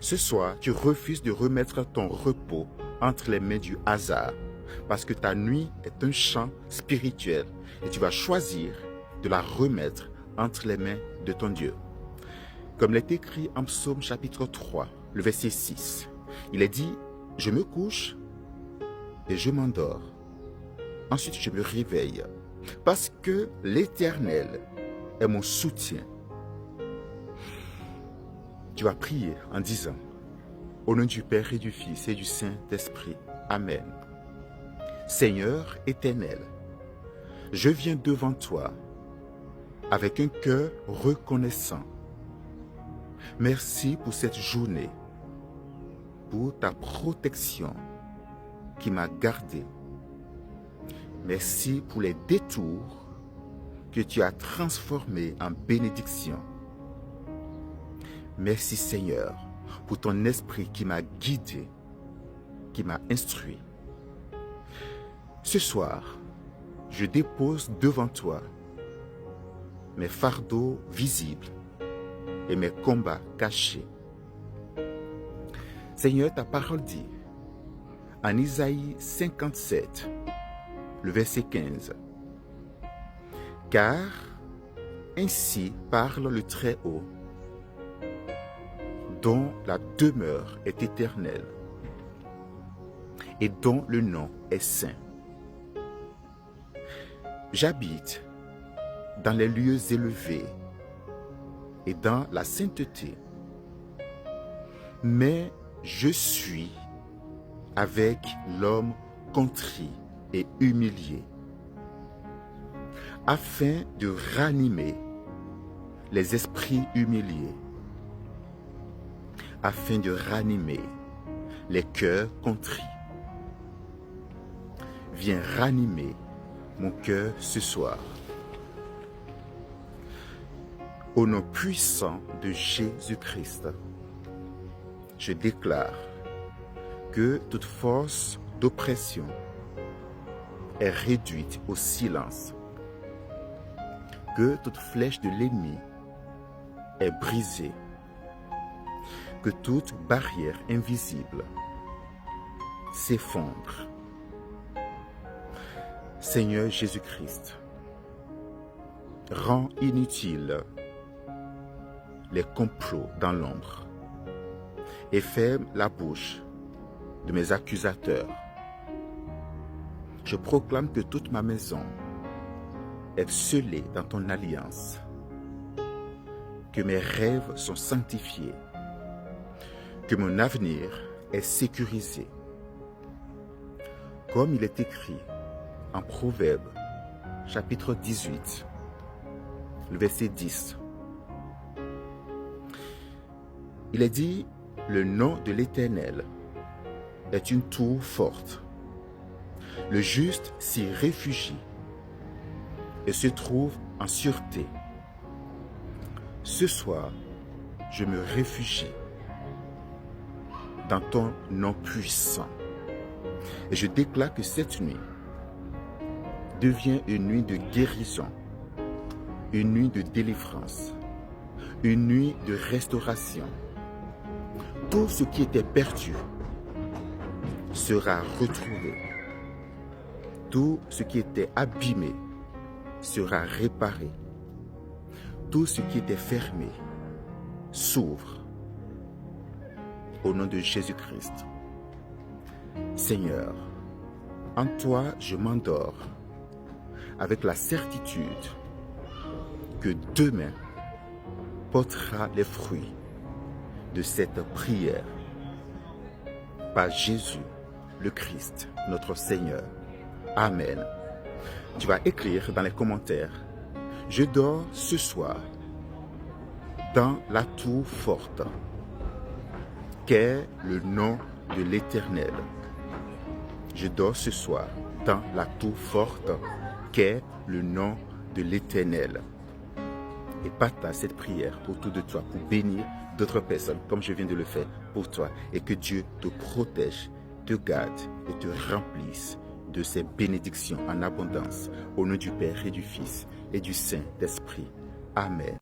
Ce soir, tu refuses de remettre ton repos entre les mains du hasard parce que ta nuit est un champ spirituel et tu vas choisir de la remettre entre les mains de ton Dieu. Comme l'est écrit en Psaume chapitre 3, le verset 6, il est dit « Je me couche et je m'endors. Ensuite, je me réveille parce que l'Éternel est mon soutien. » Tu vas prier en disant « Au nom du Père et du Fils et du Saint-Esprit. Amen. » Seigneur éternel, je viens devant toi avec un cœur reconnaissant. Merci pour cette journée, pour ta protection qui m'a gardé. Merci pour les détours que tu as transformés en bénédiction. Merci Seigneur pour ton esprit qui m'a guidé, qui m'a instruit. Ce soir, je dépose devant toi mes fardeaux visibles et mes combats cachés. Seigneur, ta parole dit, en Isaïe 57, le verset 15, « Car ainsi parle le Très-Haut, dont la demeure est éternelle et dont le nom est saint. J'habite dans les lieux élevés et dans la sainteté, mais je suis avec l'homme contrit et humilié, afin de ranimer les esprits humiliés, afin de ranimer les cœurs contrits. Viens ranimer mon cœur ce soir. Au nom puissant de Jésus-Christ, je déclare que toute force d'oppression est réduite au silence, que toute flèche de l'ennemi est brisée, que toute barrière invisible s'effondre. Seigneur Jésus-Christ, rends inutile les complots dans l'ombre et ferme la bouche de mes accusateurs. Je proclame que toute ma maison est scellée dans ton alliance, que mes rêves sont sanctifiés, que mon avenir est sécurisé. Comme il est écrit en Proverbe, chapitre 18, le verset 10. Il est dit, le nom de l'Éternel est une tour forte. Le juste s'y réfugie et se trouve en sûreté. Ce soir, je me réfugie dans ton nom puissant. Et je déclare que cette nuit devient une nuit de guérison, une nuit de délivrance, une nuit de restauration. Tout ce qui était perdu sera retrouvé. Tout ce qui était abîmé sera réparé. Tout ce qui était fermé s'ouvre. Au nom de Jésus-Christ. Seigneur, en toi je m'endors avec la certitude que demain portera les fruits de cette prière par Jésus le Christ, notre Seigneur. Amen. Tu vas écrire dans les commentaires, je dors ce soir dans la tour forte, qu'est le nom de l'Éternel. Je dors ce soir dans la tour forte, qu'est le nom de l'Éternel. Et partage cette prière autour de toi pour bénir d'autres personnes, comme je viens de le faire pour toi. Et que Dieu te protège, te garde et te remplisse de ses bénédictions en abondance. Au nom du Père et du Fils et du Saint-Esprit. Amen.